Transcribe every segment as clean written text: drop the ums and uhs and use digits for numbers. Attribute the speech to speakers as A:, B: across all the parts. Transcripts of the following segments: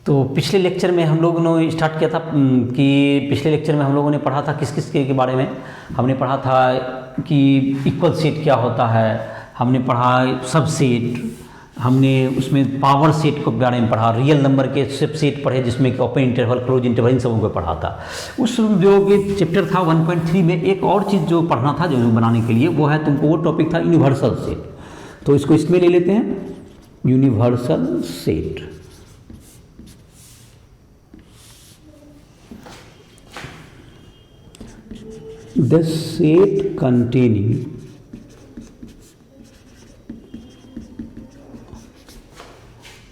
A: तो पिछले लेक्चर में हम लोगों ने स्टार्ट किया था कि पिछले लेक्चर में हम लोगों ने पढ़ा था किस किस के बारे में। हमने पढ़ा था कि इक्वल सेट क्या होता है, हमने पढ़ा सब सेट, हमने उसमें पावर सेट के बारे में पढ़ा, रियल नंबर के सब सेट पढ़े जिसमें कि ओपन इंटरवल, क्लोज इंटरवल, इन सबों को पढ़ा था। उस जो कि चैप्टर था 1.3 में एक और चीज़ जो पढ़ना था जो बनाने के लिए, वो है तुमको वो टॉपिक था यूनिवर्सल सेट। तो इसको इसमें ले लेते हैं, universal set. The set containing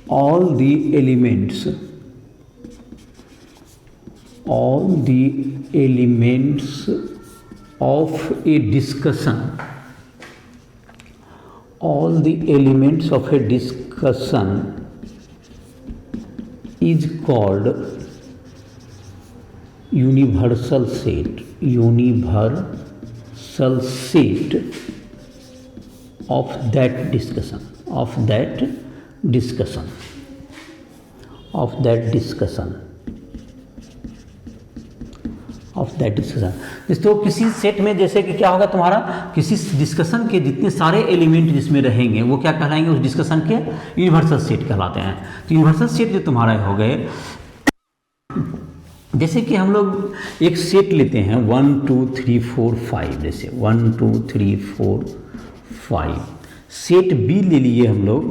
A: all the elements of a discussion, all the elements of a discussion is called universal set, universal set of that discussion, of that discussion, of that discussion, of that discussion। तो किसी set में जैसे कि क्या होगा तुम्हारा, किसी discussion के जितने सारे एलिमेंट जिसमें रहेंगे वो क्या कहलाएंगे, उस डिस्कशन के यूनिवर्सल सेट कहलाते हैं। तो यूनिवर्सल सेट जो तुम्हारा हो गए, जैसे कि हम लोग एक सेट लेते हैं 1 2 3 4 5, जैसे 1 2 3 4 5। सेट बी ले लिए हम लोग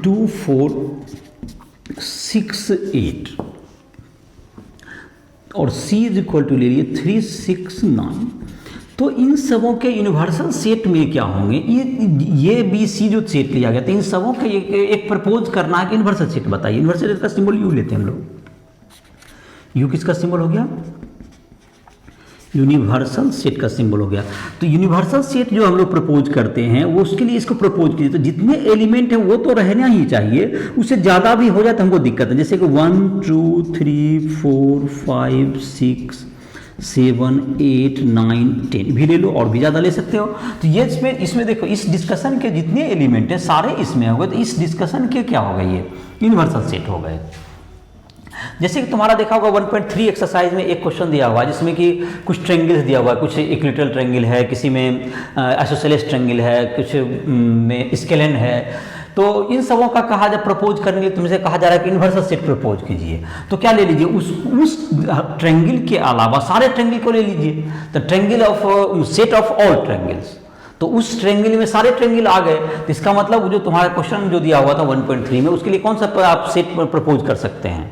A: 2 4 6 8, और सी इज इक्वल टू ले लिए 3 6 9। तो इन सबों के यूनिवर्सल सेट में क्या होंगे, ये बी सी जो सेट लिया गया, तो इन सबों के एक प्रपोज करना है कि यूनिवर्सल सेट बताइए। यूनिवर्सल सेट का सिंबल यू लेते हैं हम लोग। यू किसका सिंबल हो गया, यूनिवर्सल सेट का सिंबल हो गया। तो यूनिवर्सल सेट जो हम लोग प्रपोज करते हैं वो उसके लिए इसको प्रपोज कीजिए। तो जितने एलिमेंट हैं वो तो रहना ही चाहिए, उससे ज़्यादा भी हो जाए तो हमको दिक्कत है। जैसे कि 1 2 3 4 5 6 7 8 9 10 भी ले लो, और भी ज़्यादा ले सकते हो। तो ये इसमें देखो, इस डिस्कशन के जितने एलिमेंट हैं सारे इसमें हो गए, तो इस डिस्कशन के क्या हो गए, ये यूनिवर्सल सेट हो गए। जैसे कि तुम्हारा देखा होगा 1.3 एक्सरसाइज में एक क्वेश्चन दिया हुआ है जिसमें कि कुछ ट्रेंगल्स दिया हुआ है, कुछ इक्विलेटरल ट्रेंगल है, किसी में आइसोसेलेस ट्रेंगल है, कुछ में स्केलेन है। तो इन सबों का कहा जब प्रपोज करने के लिए तुमसे कहा जा रहा है कि यूनिवर्सल सेट प्रपोज कीजिए, तो क्या ले लीजिए, उस ट्रेंगल के अलावा सारे ट्रेंगल को ले लीजिए। तो triangle of set of all triangles, तो उस ट्रेंगल में सारे ट्रेंगल आ गए। तो इसका मतलब जो तुम्हारा क्वेश्चन जो दिया हुआ था 1.3 में, उसके लिए कौन सा आप सेट प्रपोज कर सकते हैं,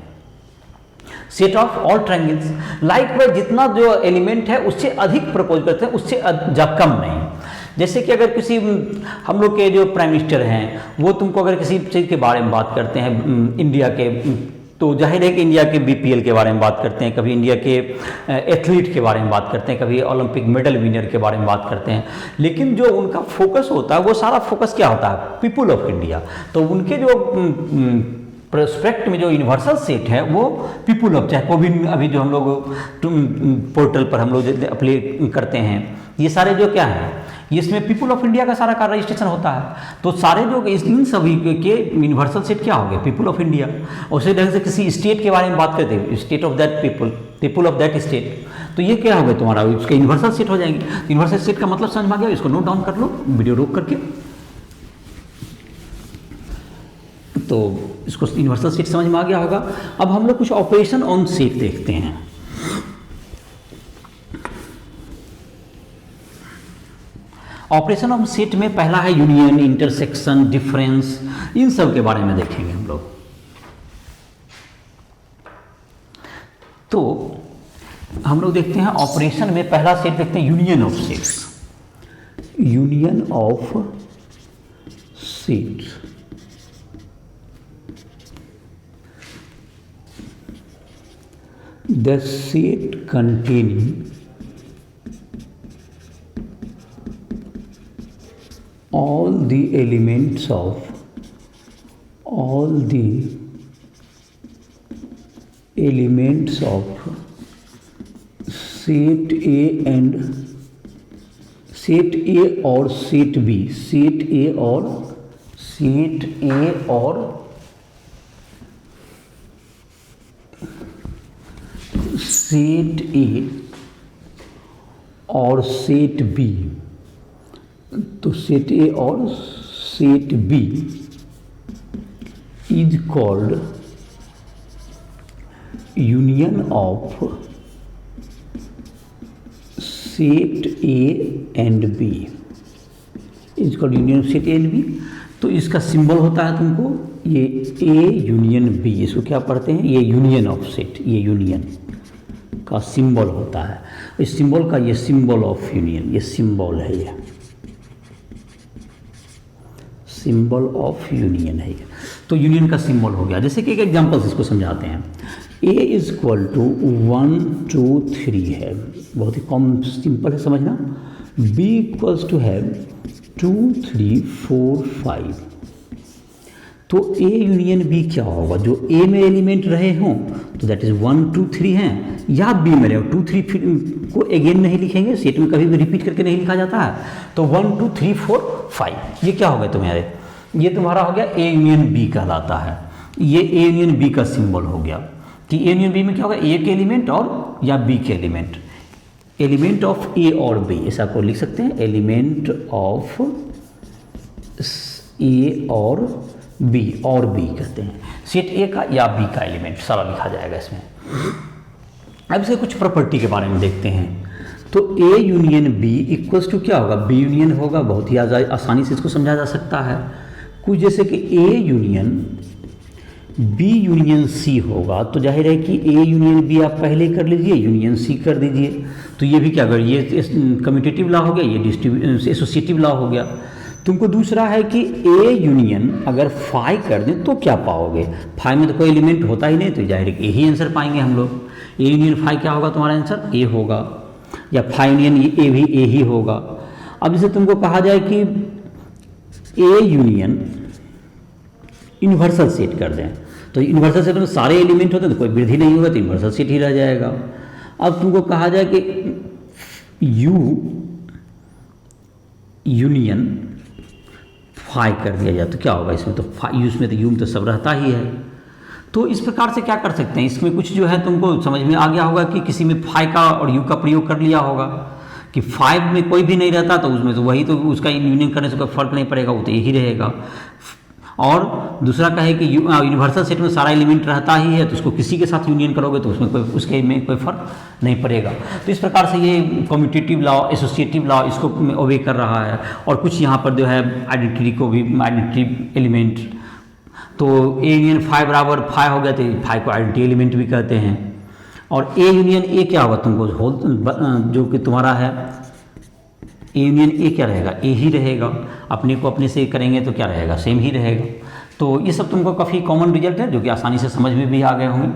A: set of all triangles. Likewise जितना जो एलिमेंट है उससे अधिक प्रपोज करते हैं, उससे कम नहीं। जैसे कि अगर किसी हम लोग के जो प्राइम मिनिस्टर हैं वो तुमको अगर किसी चीज़ के बारे में बात करते हैं इंडिया के, तो जाहिर है कि इंडिया के बीपीएल के बारे में बात करते हैं, कभी इंडिया के एथलीट के बारे में बात करते हैं, कभी ओलंपिक मेडल विनर के बारे में बात करते हैं। लेकिन जो उनका फोकस होता है वो सारा फोकस क्या होता है, पीपुल ऑफ इंडिया। तो उनके जो प्रोस्पेक्ट में जो यूनिवर्सल सेट है वो पीपुल ऑफ, चाहे कोविन अभी जो हम लोग पोर्टल पर हम लोग अप्लाई करते हैं, ये सारे जो क्या है, इसमें पीपुल ऑफ इंडिया का सारा का रजिस्ट्रेशन होता है। तो सारे जो इन सभी के यूनिवर्सल सेट क्या हो गए, पीपुल ऑफ इंडिया। उसी ढंग से किसी स्टेट के बारे में बात करते हैं, state of that people of that state, तो ये क्या हो गया तुम्हारा, उसके यूनिवर्सल सेट हो जाएंगे। यूनिवर्सल सेट का मतलब समझ में आ गया, इसको नोट डाउन कर लो वीडियो रोक करके। तो इसको यूनिवर्सल सेट समझ में आ गया होगा। अब हम लोग कुछ ऑपरेशन ऑन सेट देखते हैं। ऑपरेशन ऑन सेट में पहला है यूनियन, इंटरसेक्शन, डिफरेंस, इन सब के बारे में देखेंगे हम लोग। तो हम लोग देखते हैं ऑपरेशन में पहला सेट देखते हैं union of sets. Union of sets, the set containing all the elements of set A and set A और set B, set A और सेट ए और सेट ए और सेट बी, तो सेट ए और set B is called union of set A and B, is called union of set A and B. तो इसका symbol होता है तुमको ये ए यूनियन बी, इसको क्या पढ़ते हैं, ये यूनियन ऑफ सेट, ये यूनियन का सिंबल होता है। इस सिंबल का ये सिंबल ऑफ यूनियन, ये सिंबल है, ये सिंबल ऑफ यूनियन है ये। तो यूनियन का सिंबल हो गया। जैसे कि एक एग्जांपल्स इसको समझाते हैं। ए इज इक्वल टू 1 2 3 है, बहुत ही कम सिंपल है समझना। बी इक्वल्स टू है 2 3 4 5। तो ए यूनियन बी क्या होगा, जो ए में एलिमेंट रहे हों तो दैट इज 1 2 3 हैं, या बी में रहे 2 3 को अगेन नहीं लिखेंगे, सेट में कभी भी रिपीट करके नहीं लिखा जाता है। तो 1 2 3 4 5 ये क्या हो गया तुम्हारे, ये तुम्हारा हो गया ए यूनियन बी कहलाता है। ये ए यूनियन बी का सिंबल हो गया कि ए यूनियन बी में क्या होगा, ए के एलिमेंट और या बी के एलिमेंट, एलिमेंट ऑफ ए और बी, ऐसा को लिख सकते हैं, एलिमेंट ऑफ ए और बी कहते हैं, सेट ए का या बी का एलिमेंट सारा लिखा जाएगा इसमें। अब इसे कुछ प्रॉपर्टी के बारे में देखते हैं। तो A union B equals to क्या होगा, बी यूनियन होगा, बहुत ही आसानी से इसको समझा जा सकता है। कुछ जैसे कि A union B union C होगा, तो जाहिर है कि ए यूनियन बी आप पहले कर लीजिए, यूनियन सी कर दीजिए। तो ये भी क्या कर, ये कम्यूटेटिव लॉ हो गया, ये एसोसिएटिव लॉ हो गया। तुमको दूसरा है कि ए यूनियन अगर फाई कर दें तो क्या पाओगे, फाई में तो कोई एलिमेंट होता ही नहीं, तो जाहिर है कि यही आंसर पाएंगे हम लोग। ए यूनियन फाई क्या होगा तुम्हारा आंसर, ए होगा, या फाई यूनियन ए भी ए ही होगा। अब जैसे तुमको कहा जाए कि ए यूनियन यूनिवर्सल सेट कर दें, तो यूनिवर्सल सेट में सारे एलिमेंट होते हैं तो कोई वृद्धि नहीं होगा, तो यूनिवर्सल सेट ही रह जाएगा। अब तुमको कहा जाए कि यू यूनियन फाई कर दिया जाए तो क्या होगा, इसमें तो फाई यूज में तो यू में तो सब रहता ही है। तो इस प्रकार से क्या कर सकते हैं, इसमें कुछ जो है तुमको समझ में आ गया होगा कि किसी में फाई का और यू का प्रयोग कर लिया होगा कि फाइव में कोई भी नहीं रहता तो उसमें तो वही, तो उसका यूनियन करने से कोई फर्क नहीं पड़ेगा, वो तो यही रहेगा। और दूसरा कहे कि यूनिवर्सल सेट में सारा एलिमेंट रहता ही है, तो उसको किसी के साथ यूनियन करोगे तो उसमें कोई, उसके में कोई फर्क नहीं पड़ेगा। तो इस प्रकार से ये कम्यूटेटिव लॉ, एसोसिएटिव लॉ इसको ओबे कर रहा है। और कुछ यहाँ पर जो है आइडेंटिटी को भी, आइडेंटिटी एलिमेंट, तो ए यूनियन फाइव बराबर फाइव हो गया, तो फाइव को आइडेंटिटी एलिमेंट भी कहते हैं। और ए यूनियन ए क्या होगा तुमको होल, जो कि तुम्हारा है ए यूनियन ए क्या रहेगा, ए ही रहेगा। अपने को अपने से करेंगे तो क्या रहेगा, सेम ही रहेगा। तो ये सब तुमको काफ़ी कॉमन रिजल्ट है जो कि आसानी से समझ में भी आ गए होंगे।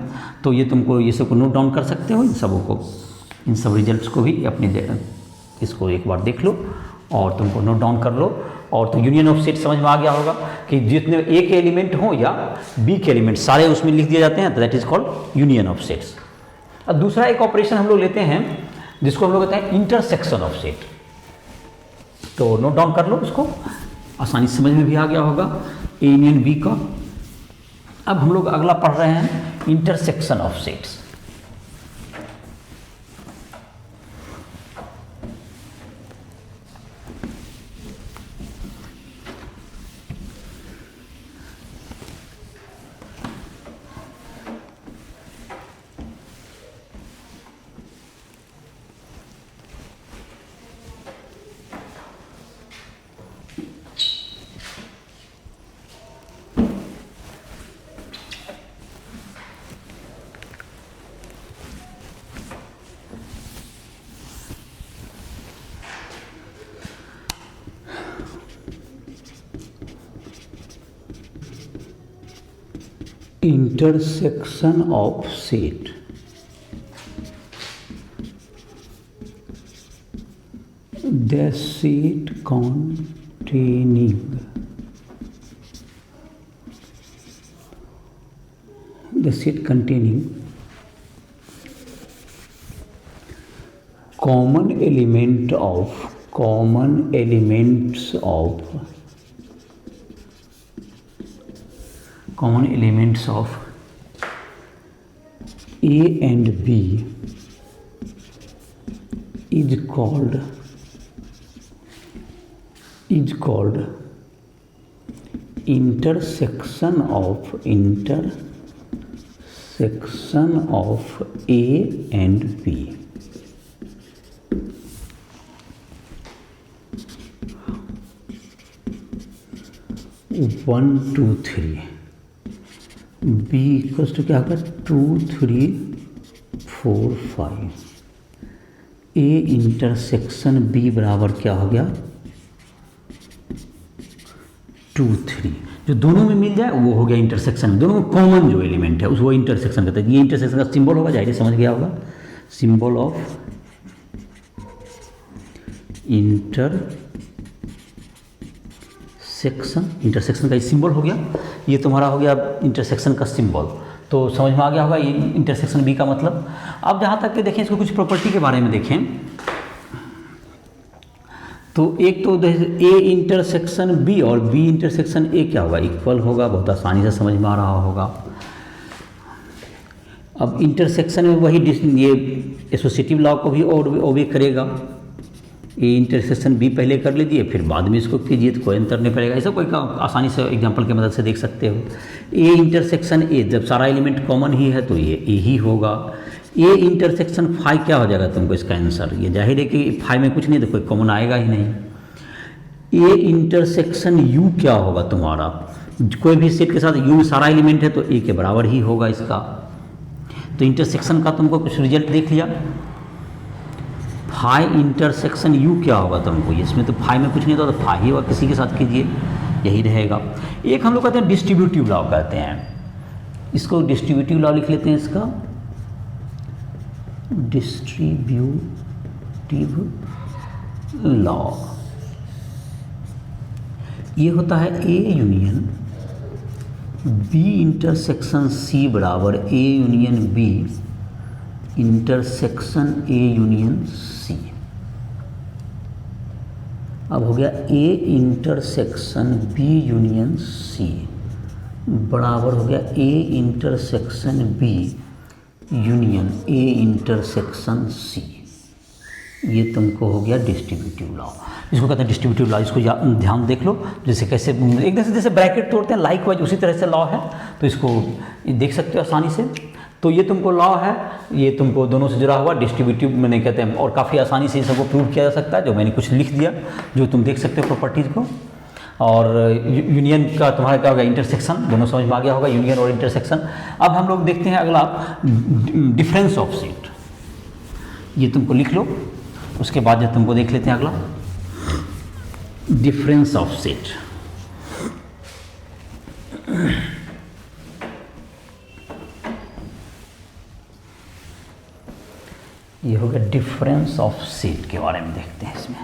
A: तो ये तुमको ये सब को नोट डाउन कर सकते हो, इन सबों को, इन सब रिजल्ट्स को भी अपने इसको एक बार देख लो और तुमको नोट डाउन कर लो। और तो यूनियन ऑफ सेट समझ में आ गया होगा कि जितने ए के एलिमेंट हों या बी के एलिमेंट सारे उसमें लिख दिए जाते हैं, तो that is called union of sets. अब दूसरा एक ऑपरेशन हम लोग लेते हैं जिसको हम लोग कहते हैं इंटरसेक्शन ऑफ सेट। तो नोट डाउन कर लो उसको, आसानी से समझ में भी आ गया होगा ए यूनियन बी का। अब हम लोग अगला पढ़ रहे हैं intersection of sets. Intersection of set. The set containing common elements of common elements of A and B is called intersection of A and B. One two three B equals to क्या होगा 2 3 4 5 ए intersection B बराबर क्या हो गया 2 3 जो दोनों में मिल जाए वो हो गया इंटरसेक्शन। दोनों में कॉमन जो एलिमेंट है उसको इंटरसेक्शन कहते हैं। ये इंटरसेक्शन का सिंबल होगा, जाहिर समझ गया होगा, सिंबल ऑफ इंटरसेक्शन का सिंबल हो गया। ये तुम्हारा हो गया इंटरसेक्शन का सिंबल, तो समझ में आ गया होगा ये इंटरसेक्शन बी का मतलब। अब जहाँ तक कि देखें इसको कुछ प्रॉपर्टी के बारे में देखें तो एक तो ए इंटरसेक्शन बी और बी इंटरसेक्शन ए क्या होगा, इक्वल होगा, बहुत आसानी से समझ में आ रहा होगा। अब इंटरसेक्शन में वही ये एसोसिएटिव लॉ को भी ओबे करेगा। ए इंटरसेक्शन बी पहले कर लीजिए फिर बाद में इसको कीजिए तो कोई अंतर नहीं पड़ेगा। ऐसा कोई आसानी से एग्जांपल की मदद से देख सकते हो। ए इंटरसेक्शन ए, जब सारा एलिमेंट कॉमन ही है तो ये ए ही होगा। ए इंटरसेक्शन फाइव क्या हो जाएगा तुमको इसका आंसर, ये जाहिर है कि फाइव में कुछ नहीं तो कोई कॉमन आएगा ही नहीं। ए इंटरसेक्शन यू क्या होगा तुम्हारा, कोई भी सेट के साथ यू में सारा एलिमेंट है तो ए के बराबर ही होगा इसका। तो इंटरसेक्शन का तुमको कुछ रिजल्ट देख लिया। फाइव इंटरसेक्शन यू क्या होगा तुमको, इसमें तो फाइव में कुछ नहीं था तो फाइव ही होगा, किसी के साथ कीजिए यही रहेगा। एक हम लोग कहते हैं डिस्ट्रीब्यूटिव लॉ कहते हैं, इसको डिस्ट्रीब्यूटिव लॉ लिख लेते हैं। इसका डिस्ट्रीब्यूटिव लॉ ये होता है A union B intersection C बराबर A union B intersection A union C. अब हो गया A intersection B union C बराबर हो गया A intersection B union A intersection C. ये तुमको हो गया डिस्ट्रीब्यूटिव लॉ, इसको कहते हैं डिस्ट्रीब्यूटिव लॉ। इसको ध्यान देख लो, जैसे कैसे एक जैसे ब्रैकेट तोड़ते हैं लाइक वाइज उसी तरह से लॉ है, तो इसको देख सकते हो आसानी से। तो ये तुमको लॉ है, ये तुमको दोनों से जुड़ा हुआ डिस्ट्रीब्यूटिव मैंने कहते हैं, और काफ़ी आसानी से इन सबको प्रूव किया जा सकता है, जो मैंने कुछ लिख दिया जो तुम देख सकते हो प्रॉपर्टीज़ को। और यूनियन का तुम्हारा क्या होगा इंटरसेक्शन, दोनों समझ में आ गया होगा यूनियन और इंटरसेक्शन। अब हम लोग देखते हैं अगला डिफरेंस ऑफ सेट, ये तुमको लिख लो, उसके बाद जब तुमको देख लेते हैं अगला डिफरेंस ऑफ सेट। ये हो गया डिफरेंस ऑफ सेट के बारे में देखते हैं इसमें।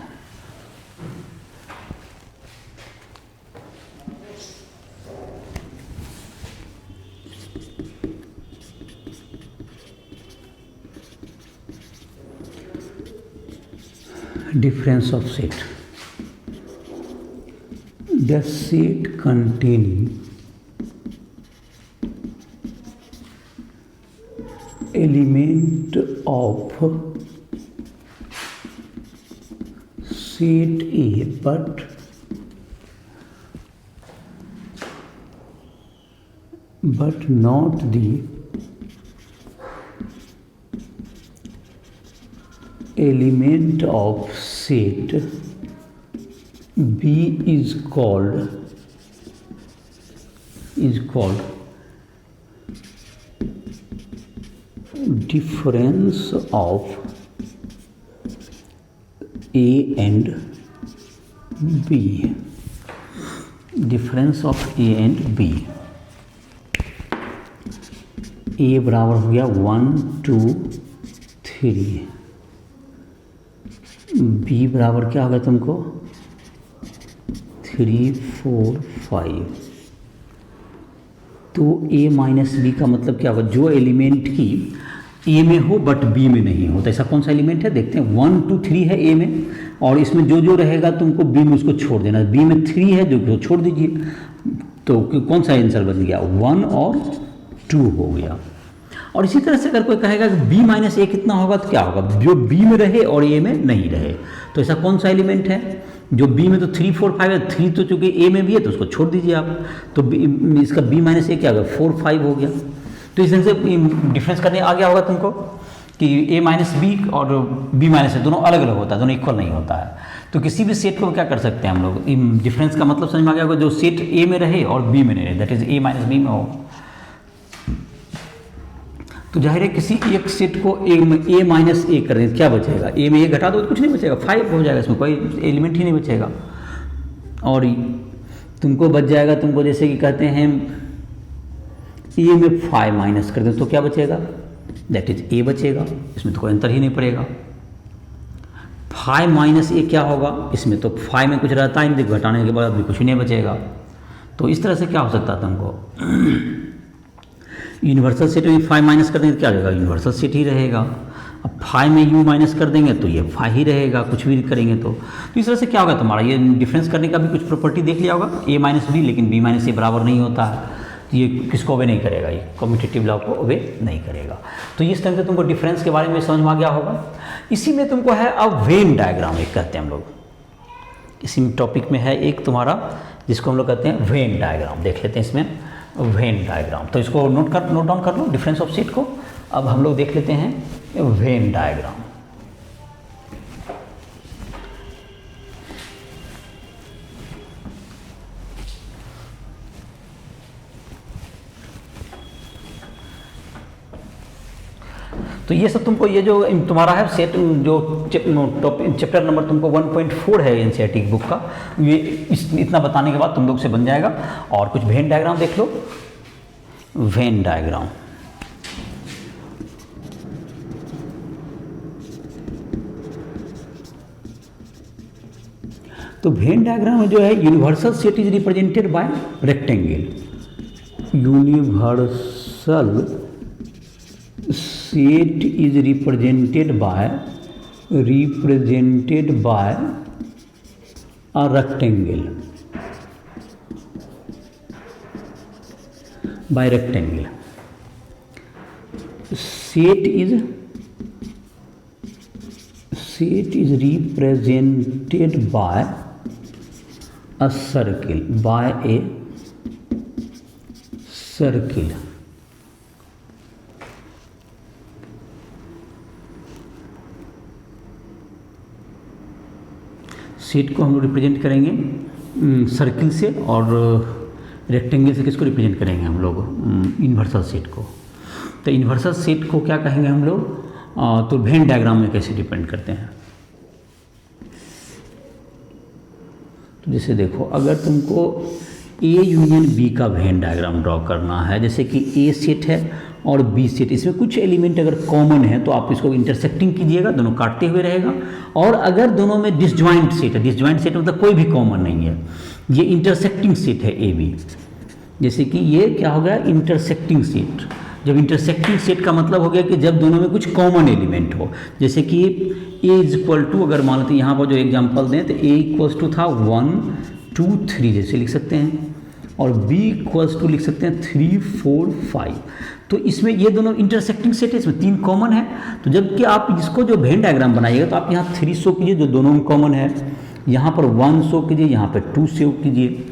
A: Difference of set. The set containing element of set A but not the element of set B is called difference of A and B. Difference of A and B. A बराबर हो गया 1 2 3, B बराबर क्या होगा तुमको 3 4 5। तो ए minus B का मतलब क्या होगा, जो एलिमेंट की ए में हो बट बी में नहीं हो, तो ऐसा कौन सा एलिमेंट है देखते हैं। 1 2 3 है ए में, और इसमें जो जो रहेगा तुमको बी में उसको छोड़ देना। बी में 3 है जो छोड़ दीजिए, तो कौन सा आंसर बन गया, 1 और 2 हो गया। और इसी तरह से अगर कोई कहेगा कि b माइनस ए कितना होगा तो क्या होगा, जो b में रहे और a में नहीं रहे। तो ऐसा कौन सा एलिमेंट है जो b में तो 3 4 5 है, 3 तो चूंकि a में भी है तो उसको छोड़ दीजिए आप, तो इसका b माइनस ए क्या होगा, 4 5 हो गया। तो इस ढंग से डिफरेंस करने आ गया होगा तुमको कि a माइनस बी और b माइनस ए दोनों अलग अलग होता है, दोनों इक्वल नहीं होता है। तो किसी भी सेट को क्या कर सकते हैं हम लोग, डिफरेंस का मतलब समझ में आ गया होगा, जो सेट a में रहे और b में नहीं रहे, that is a minus B में हो। तो जाहिर है किसी एक सेट को a माइनस ए कर दें, क्या बचेगा, a में a घटा दो तो कुछ नहीं बचेगा, 5 हो जाएगा, इसमें कोई एलिमेंट ही नहीं बचेगा। और तुमको बच जाएगा, तुमको जैसे कि कहते हैं a में 5 माइनस कर दें तो क्या बचेगा, दैट इज a बचेगा, इसमें तो कोई अंतर ही नहीं पड़ेगा। 5 माइनस ए क्या होगा, इसमें तो 5 में कुछ रहता ही नहीं, घटाने के बाद भी कुछ नहीं बचेगा। तो इस तरह से क्या हो सकता है तुमको, यूनिवर्सल सेट में 5 माइनस कर देंगे तो क्या रहेगा, यूनिवर्सल सेट ही रहेगा। अब 5 में u माइनस कर देंगे तो ये 5 ही रहेगा, कुछ भी करेंगे तो इस तरह से क्या होगा तुम्हारा, ये डिफरेंस करने का भी कुछ प्रॉपर्टी देख लिया होगा, a माइनस बी, लेकिन b माइनस ए बराबर नहीं होता है, ये किसको ओबे नहीं करेगा, ये कम्यूटेटिव लॉ को ओबे नहीं करेगा। तो इस तरह से तुमको डिफरेंस के बारे में समझ में आ गया होगा। इसी में तुमको है अब वेन डायग्राम, एक कहते हैं हम लोग, इसी टॉपिक में है एक तुम्हारा जिसको हम लोग कहते हैं वेन डायग्राम, देख लेते हैं इसमें वेन डायग्राम। तो इसको नोट डाउन कर लो, डिफरेंस ऑफ सेट को। अब हम लोग देख लेते हैं वेन डायग्राम। तो ये सब तुमको, ये जो तुम्हारा है सेट, जो चैप्टर नंबर तुमको 1.4 है एनसीईआरटी बुक का, ये इतना बताने के बाद तुम लोग से बन जाएगा। और कुछ वेन डायग्राम देख लो, वेन डायग्राम। तो वेन डायग्राम में जो है, universal set is represented by rectangle, universal set is represented by a rectangle, by rectangle. Set is represented by a circle, by a circle. Set को हम लोग represent करेंगे circle से, और रेक्टेंगल से किसको रिप्रेजेंट करेंगे हम लोग, यूनिवर्सल सेट को। तो यूनिवर्सल सेट को क्या कहेंगे हम लोग, तो वेन डायग्राम में कैसे डिपेंड करते हैं। तो जैसे देखो, अगर तुमको ए यूनियन बी का वेन डायग्राम ड्रॉ करना है, जैसे कि ए सेट है और बी सेट, इसमें कुछ एलिमेंट अगर कॉमन है तो आप इसको इंटरसेक्टिंग कीजिएगा, दोनों काटते हुए रहेगा। और अगर दोनों में डिसजॉइंट सेट है, डिसजॉइंट सेट मतलब कोई भी कॉमन नहीं है, ये इंटरसेक्टिंग सेट है ए बी, जैसे कि ये क्या हो गया, इंटरसेक्टिंग सेट। जब इंटरसेक्टिंग सेट का मतलब हो गया कि जब दोनों में कुछ कॉमन एलिमेंट हो, जैसे कि ए इज इक्वल टू, अगर मान लेते हैं यहाँ पर जो एग्जांपल दें तो ए इक्वल्स टू था 1 2 3 जैसे लिख सकते हैं, और बी इक्वल्स टू लिख सकते हैं 3 4 5। तो इसमें ये दोनों इंटरसेक्टिंग सेट है, इसमें 3 कॉमन है। तो जबकि आप इसको जो वेन डायग्राम बनाइएगा तो आप यहाँ 3 शो कीजिए जो दोनों में कॉमन है, यहाँ पर 1 शो कीजिए, यहाँ पर 2 शो कीजिए,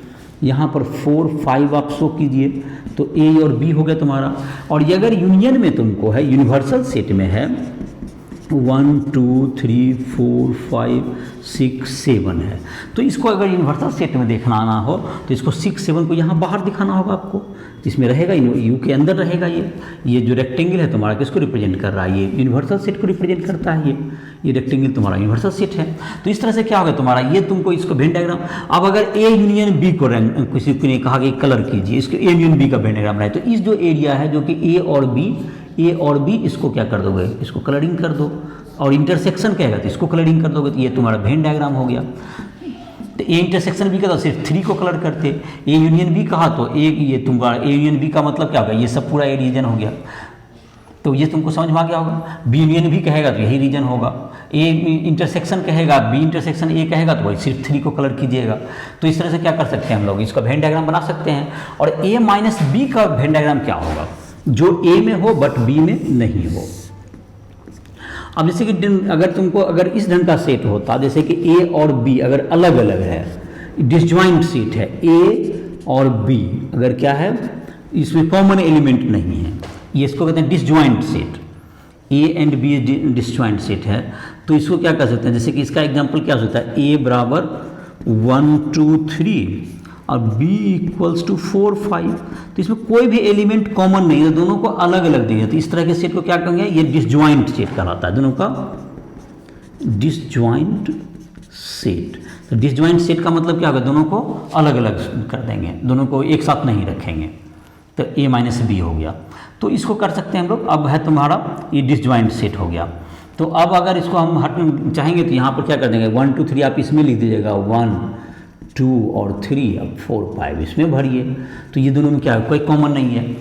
A: यहाँ पर 4 5 आप शो कीजिए, तो ए और बी हो गया तुम्हारा। और ये अगर यूनियन में तुमको है, यूनिवर्सल सेट में है 1 2 3 4 5 6 7 है, तो इसको अगर यूनिवर्सल सेट में देखना आना हो तो इसको 6 7 को यहाँ बाहर दिखाना होगा आपको, इसमें रहेगा, यू के अंदर रहेगा। ये जो रेक्टेंगल है तुम्हारा किसको रिप्रेजेंट कर रहा है, ये यूनिवर्सल सेट को रिप्रेजेंट करता है, ये रेक्टेंगल तुम्हारा यूनिवर्सल सेट है। तो इस तरह से क्या होगा तुम्हारा, ये तुमको इसको वेन डायग्राम। अब अगर ए यूनियन बी को किसी ने कहा कि कलर कीजिए, इसको ए यूनियन बी का वेन डायग्राम बनाए, तो इस जो एरिया है जो कि ए और बी इसको क्या कर दोगे, इसको कलरिंग कर दो, और इंटरसेक्शन कहेगा तो इसको कलरिंग कर दोगे, तो ये तुम्हारा वेन डायग्राम हो गया। तो ए इंटरसेक्शन बी का तो सिर्फ 3 को कलर करते, ए यूनियन बी कहा तो ए, ये तुम्हारा ए यूनियन बी का मतलब क्या होगा, ये सब पूरा ए रीजन हो गया। तो ये तुमको समझ में आ गया होगा। बी यूनियन भी कहेगा तो यही रीजन होगा, ए इंटरसेक्शन कहेगा, बी इंटरसेक्शन ए कहेगा तो वही सिर्फ 3 को कलर कीजिएगा। तो इस तरह से क्या कर सकते हैं हम लोग, इसका वेन डायग्राम बना सकते हैं। और ए माइनस बी का वेन डायग्राम क्या होगा, जो ए में हो बट बी में नहीं हो। अब जैसे कि अगर तुमको अगर इस ढंग का सेट होता, जैसे कि ए और बी अगर अलग अलग है, डिसजॉइंट सेट है, ए और बी अगर क्या है, इसमें कॉमन एलिमेंट नहीं है, ये इसको कहते हैं disjoint set, A and B disjoint set है। तो इसको क्या कर सकते हैं, जैसे कि इसका एग्जांपल क्या हो सकता है, ए बराबर 1 2 3 और बी इक्वल्स टू 4 5। तो इसमें कोई भी एलिमेंट कॉमन नहीं है, दोनों को अलग अलग दिए। तो इस तरह के सेट को क्या कहेंगे, ये डिसजॉइंट सेट कहलाता है, दोनों का डिसजॉइंट सेट। तो डिसजॉइंट सेट का मतलब क्या होगा, दोनों को अलग अलग कर देंगे, दोनों को एक साथ नहीं रखेंगे। तो ए माइनस बी हो गया। तो इसको कर सकते हैं हम लोग। अब है तुम्हारा ये डिसजॉइंट सेट हो गया। तो अब अगर इसको हम हट चाहेंगे तो यहाँ पर क्या कर देंगे, 1 2 3 आप इसमें लिख दीजिएगा, 1 2 और 3, अब 4 5 इसमें भरिए। तो ये दोनों में क्या है, कोई कॉमन नहीं है।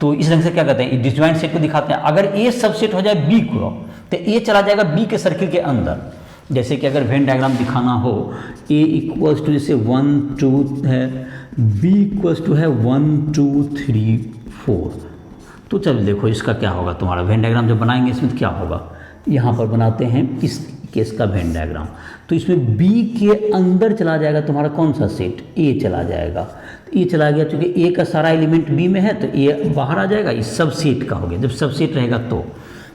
A: तो इस ढंग से क्या कहते हैं, डिसजॉइंट सेट को दिखाते हैं। अगर ए सबसेट हो जाए बी को, तो ए चला जाएगा बी के सर्किल के अंदर। जैसे कि अगर वेन डायग्राम दिखाना हो, ए इक्वल्स टू जैसे 1 2 है, बी इक्वल्स टू है 1 2 3 4। तो चलो देखो इसका क्या होगा, तुम्हारा वेन डायग्राम जब बनाएंगे इसमें तो क्या होगा, यहाँ पर बनाते हैं इस केस का वेन डायग्राम। तो इसमें बी के अंदर चला जाएगा तुम्हारा कौन सा सेट, ए चला जाएगा। तो ए चला गया, चूँकि ए का सारा एलिमेंट बी में है तो ए बाहर आ जाएगा, इस सब सेट का हो गया। जब सब सेट रहेगा तो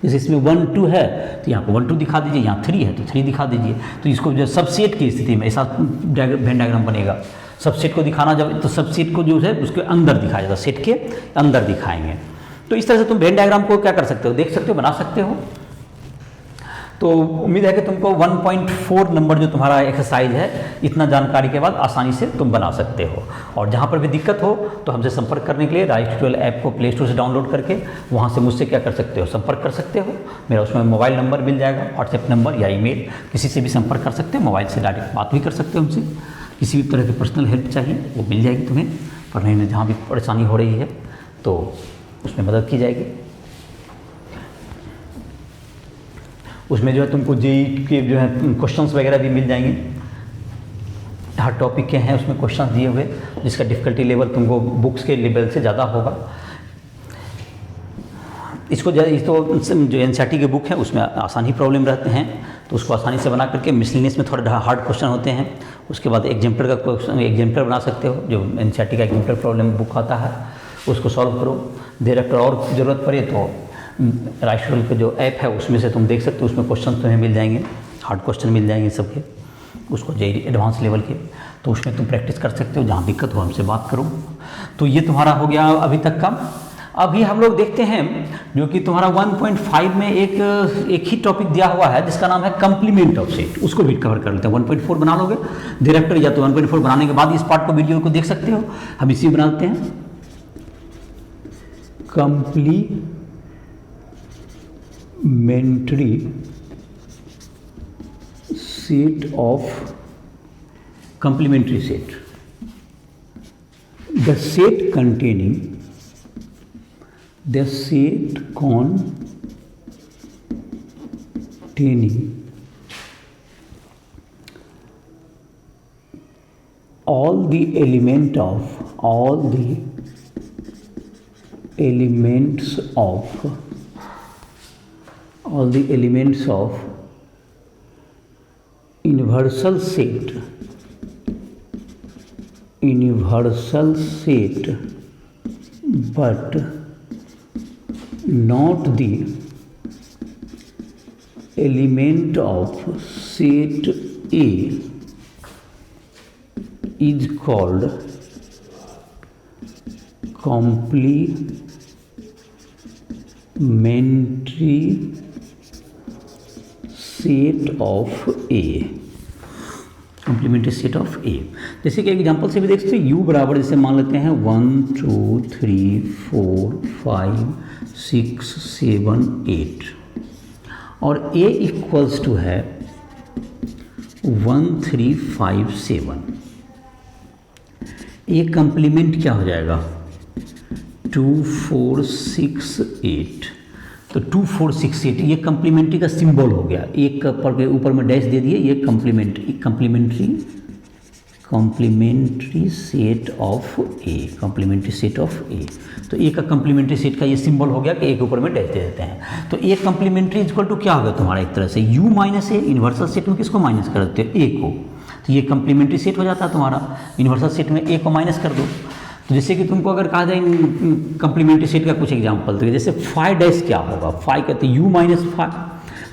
A: जैसे इसमें 1 2 है तो यहाँ पर 1 2 दिखा दीजिए, यहाँ 3 है तो 3 दिखा दीजिए। तो इसको जब सब सेट की स्थिति में ऐसा वेन डायग्राम बनेगा। सब सेट को दिखाना जब, तो सब सेट को जो है उसके अंदर दिखाया जाएगा, सेट के अंदर दिखाएंगे। तो इस तरह से तुम वेन डायग्राम को क्या कर सकते हो, देख सकते हो, बना सकते हो। तो उम्मीद है कि तुमको 1.4 नंबर जो तुम्हारा एक्सरसाइज है, इतना जानकारी के बाद आसानी से तुम बना सकते हो। और जहाँ पर भी दिक्कत हो तो हमसे संपर्क करने के लिए राइज ट्यूटोरियल ऐप को प्ले स्टोर से डाउनलोड करके वहाँ से मुझसे क्या कर सकते हो, संपर्क कर सकते हो। मेरा उसमें मोबाइल नंबर मिल जाएगा, व्हाट्सएप नंबर या ईमेल, किसी से भी संपर्क कर सकते हो। मोबाइल से डायरेक्ट बात भी कर सकते हो हमसे। किसी भी तरह की पर्सनल हेल्प चाहिए वो मिल जाएगी तुम्हें, पढ़ने में जहाँ भी परेशानी हो रही है तो उसमें मदद की जाएगी। उसमें जो है तुमको जेई के जो है क्वेश्चंस वगैरह भी मिल जाएंगे, हर टॉपिक के हैं उसमें क्वेश्चंस दिए हुए, जिसका डिफ़िकल्टी लेवल तुमको बुक्स के लेवल से ज़्यादा होगा। इसको जो एनसीईआरटी के बुक है उसमें आसानी प्रॉब्लम रहते हैं, तो उसको आसानी से बना करके मिसलिनियस में थोड़ा हार्ड क्वेश्चन होते हैं। उसके बाद एग्जाम्पल का क्वेश्चन, एग्जाम्पल बना सकते हो, जो एनसीईआरटी का एग्जाम्पल प्रॉब्लम बुक आता है उसको सॉल्व करो। देर आफ्टर और ज़रूरत पड़े तो राइज ट्यूटोरियल का जो ऐप है उसमें से तुम देख सकते हो, उसमें क्वेश्चन तुम्हें मिल जाएंगे, हार्ड क्वेश्चन मिल जाएंगे सबके, उसको जेईई एडवांस लेवल के। तो उसमें तुम प्रैक्टिस कर सकते हो, जहाँ दिक्कत हो हमसे बात करो। तो ये तुम्हारा हो गया अभी तक का। अभी हम लोग देखते हैं जो कि तुम्हारा 1.5 में एक ही टॉपिक दिया हुआ है जिसका नाम है कंप्लीमेंट ऑफ सेट, उसको भी कवर कर लेते हैं। 1.4 बना लोगे देर आफ्टर, या तो 1.4 बनाने के बाद इस पार्ट को वीडियो को देख सकते हो। हम इसी बनाते हैं complementary set of complementary set, the set containing all the elements of universal set but not the element of set A is called complementary set of A। Complementary set of A, जैसे कि example से भी देख सकते हैं। You बराबर जैसे मान लेते हैं 1 2 3 4 5 6 7 8 और ए इक्वल्स टू है 1 3 5 7। ए कंप्लीमेंट क्या हो जाएगा 2 4 6 8। तो तो 2 4 6 8 ये कम्प्लीमेंट्री का सिंबल हो गया, एक पर के ऊपर में डैश दे दिए, ये complementary set of A, complementary set of A. तो ए का कम्प्लीमेंट्री सेट का ये सिंबल हो गया कि एक ऊपर में डैश दे देते हैं। तो ए कम्प्लीमेंट्री इक्वल टू क्या होगा तुम्हारा, एक तरह से you minus A. Universal set में किसको माइनस कर देते हो, ए को। तो ये कम्प्लीमेंट्री सेट हो जाता है तुम्हारा। यूनिवर्सल सेट में ए को माइनस कर दो। तो जैसे कि तुमको अगर कहा जाए कम्प्लीमेंट्री सेट का कुछ एग्जाम्पल, तो जैसे 5 डैश क्या होगा, 5 कहते यू माइनस 5,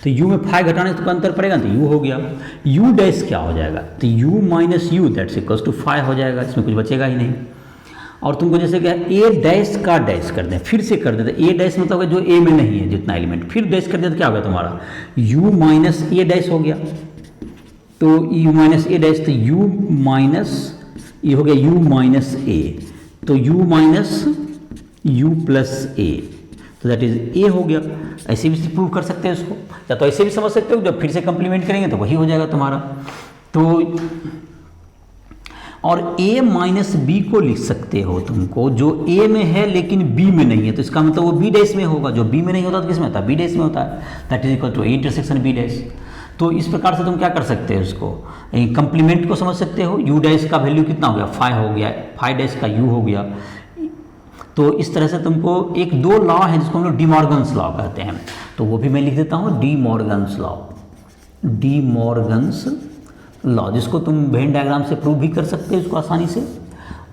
A: तो यू में 5 घटाने से तो अंतर पड़ेगा, तो यू हो गया। यू डैश क्या हो जाएगा, तो U minus U that's equals to 5 हो जाएगा, इसमें कुछ बचेगा ही नहीं। और तुमको जैसे क्या ए डैश का डैश कर दें, फिर से कर देते, ए डैश मतलब जो ए में नहीं है जितना एलिमेंट, फिर डैश कर दें तो क्या होगा तुम्हारा, यू माइनस ए डैश हो गया। तो यू माइनस ए डैश, तो यू माइनस ये हो गया यू माइनस ए, तो u माइनस यू प्लस ए, तो दैट इज ए हो गया। ऐसे भी प्रूव कर सकते हैं इसको, या तो ऐसे भी समझ सकते हो, जब फिर से कंप्लीमेंट करेंगे तो वही हो जाएगा तुम्हारा। तो और a माइनस बी को लिख सकते हो तुमको, जो a में है लेकिन b में नहीं है, तो इसका मतलब वो b डैश में होगा। जो b में नहीं होता तो किस में होता है, b डैश में होता है। That is equal to a intersection b dash. तो इस प्रकार से तुम क्या कर सकते हो, इसको कंप्लीमेंट को समझ सकते हो। u डैश का वैल्यू कितना हो गया, 5 हो गया, 5 डैश का u हो गया। तो इस तरह से तुमको एक 2 लॉ है जिसको हम लोग डी मॉर्गन्स लॉ कहते हैं, तो वो भी मैं लिख देता हूँ, डी मॉर्गन्स लॉ, जिसको तुम वेन डायग्राम से प्रूव भी कर सकते हो इसको आसानी से।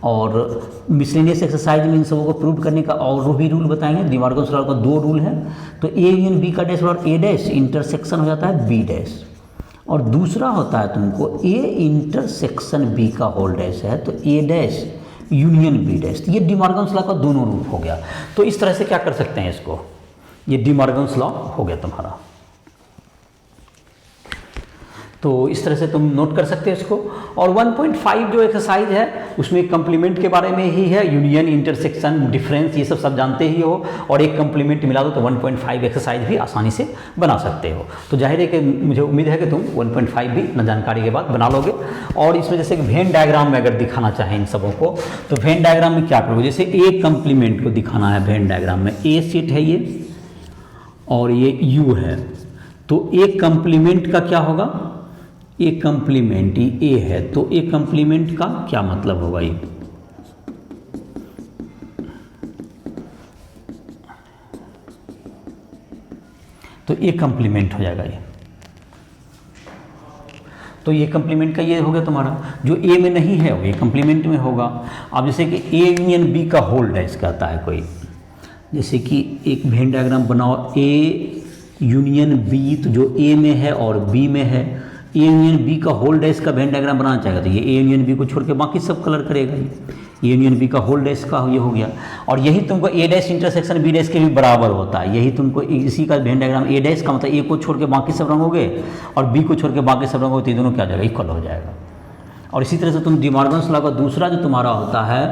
A: और मिसलेनियस एक्सरसाइज में इन सबों को प्रूव करने का और भी रूल बताएंगे। डी मॉर्गन्स लॉ का 2 रूल है। तो ए यूनियन बी का डैश और ए डैश इंटरसेक्शन हो जाता है बी डैश, और दूसरा होता है तुमको ए इंटरसेक्शन बी का होल डैश है, तो ए डैश यूनियन बी डैश। ये डी मॉर्गन्स लॉ का दोनों रूप हो गया। तो इस तरह से क्या कर सकते हैं इसको, ये डी मॉर्गन्स लॉ हो गया तुम्हारा। तो इस तरह से तुम नोट कर सकते हो इसको। और 1.5 जो एक्सरसाइज है उसमें कंप्लीमेंट के बारे में ही है, यूनियन, इंटरसेक्शन, डिफरेंस, ये सब जानते ही हो, और एक कंप्लीमेंट मिला दो तो 1.5 एक्सरसाइज भी आसानी से बना सकते हो। तो जाहिर है कि मुझे उम्मीद है कि तुम 1.5 भी न जानकारी के बाद बना लोगे। और इसमें जैसे कि वेन डायग्राम में अगर दिखाना चाहें इन सबों को, तो वेन डायग्राम में क्या करोगे, जैसे ए कंप्लीमेंट को दिखाना है वेन डायग्राम में, ए सेट है ये और ये यू है, तो ए कंप्लीमेंट का क्या होगा, ए कंप्लीमेंट ए है, तो ए कंप्लीमेंट का क्या मतलब होगा, ये तो ए कंप्लीमेंट हो जाएगा ये। तो ये कंप्लीमेंट का ये हो गया तुम्हारा। जो ए में नहीं है वो ए कंप्लीमेंट में होगा। अब जैसे कि ए यूनियन बी का होल डैश कहता है कोई, जैसे कि एक वेन डायग्राम बनाओ, ए यूनियन बी, तो जो ए में है और बी में है, ए यूनियन बी का होल डैश का वेन डायग्राम बनाना चाहेगा तो ये ए यूनियन बी को छोड़ के बाकी सब कलर करेगा। ये यूनियन बी का होल डैश का ये हो गया। और यही तुमको A dash intersection B dash के भी बराबर होता है। यही तुमको इसी का वेन डायग्राम, ए डैश का मतलब ए को छोड़ के बाकी सब रंगोगे और बी को छोड़ के बाकी सब रंगोगे, तो ये दोनों क्या हो जाएगा, इक्वल हो जाएगा। और इसी तरह से तुम डी मॉर्गन्स लॉ का दूसरा जो तुम्हारा होता है,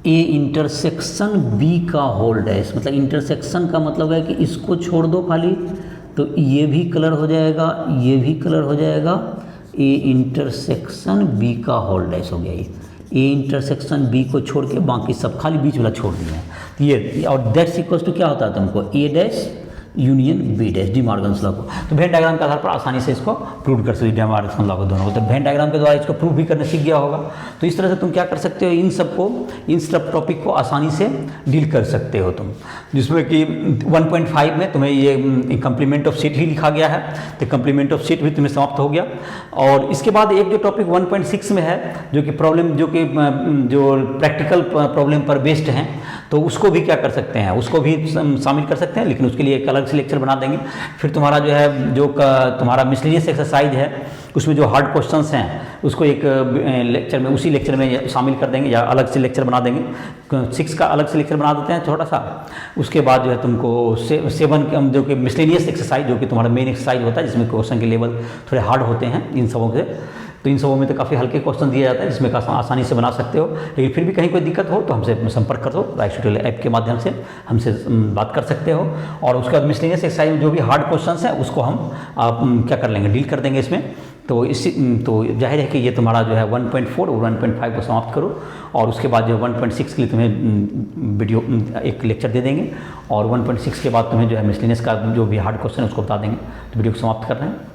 A: ए इंटरसेक्शन बी का होल डैश, मतलब इंटरसेक्शन का मतलब है कि इसको छोड़ दो खाली, तो ये भी कलर हो जाएगा, ये भी कलर हो जाएगा, ए इंटरसेक्शन बी का होल डैश हो गया। ये ए इंटरसेक्शन बी को छोड़ के बाकी सब खाली बीच वाला छोड़ दिया है, तो ये। और दैट्स इक्वल्स टू क्या होता है तुमको, A dash union B dash, De Morgan's law को। तो वेन डायग्राम के आधार पर आसानी से इसको प्रूव कर सकते हो, डी मॉर्गन्स लॉ को दोनों को। तो वेन डायग्राम के द्वारा इसको प्रूव भी करने सीख गया होगा। तो इस तरह से तुम क्या कर सकते हो, इन सब टॉपिक को आसानी से डील कर सकते हो तुम, जिसमें कि 1.5 में तुम्हें ये कंप्लीमेंट ऑफ सेट ही लिखा गया है, तो कंप्लीमेंट ऑफ सेट भी तुम्हें समाप्त हो गया। और इसके बाद एक जो टॉपिक 1.6 में है, जो कि प्रैक्टिकल प्रॉब्लम पर बेस्ड हैं, तो उसको भी क्या कर सकते हैं, उसको भी शामिल कर सकते हैं, लेकिन उसके लिए एक अलग से लेक्चर बना देंगे। फिर तुम्हारा जो है तुम्हारा मिसलेनियस एक्सरसाइज है, उसमें जो हार्ड क्वेश्चंस हैं उसको एक लेक्चर में, उसी लेक्चर में शामिल कर देंगे, या अलग से लेक्चर बना देंगे। 6 का अलग से लेक्चर बना देते हैं छोटा सा। उसके बाद जो है तुमको 7 जो कि मिसलेनियस एक्सरसाइज, जो कि तुम्हारा मेन एक्सरसाइज होता है, जिसमें क्वेश्चन के लेवल थोड़े हार्ड होते हैं इन सबों से, तो इन सबों में तो काफ़ी हल्के क्वेश्चन दिए जाते हैं, जिसमें आसानी से बना सकते हो। लेकिन फिर भी कहीं कोई दिक्कत हो तो हमसे संपर्क कर दो, राइट ट्यूटोरियल ऐप के माध्यम से हमसे बात कर सकते हो। और उसके बाद मिसलेनियस एक्सरसाइज में जो भी हार्ड क्वेश्चन हैं उसको हम क्या कर लेंगे, डील कर देंगे इसमें। तो जाहिर है कि ये तुम्हारा जो है 1.4 और 1.5 को समाप्त करो, और उसके बाद जो 1.6 के लिए तुम्हें वीडियो एक लेक्चर दे देंगे, और 1.6 के बाद तुम्हें जो है मिसलेनियस का जो भी हार्ड क्वेश्चन है उसको बता देंगे। तो वीडियो को समाप्त कर रहे हैं।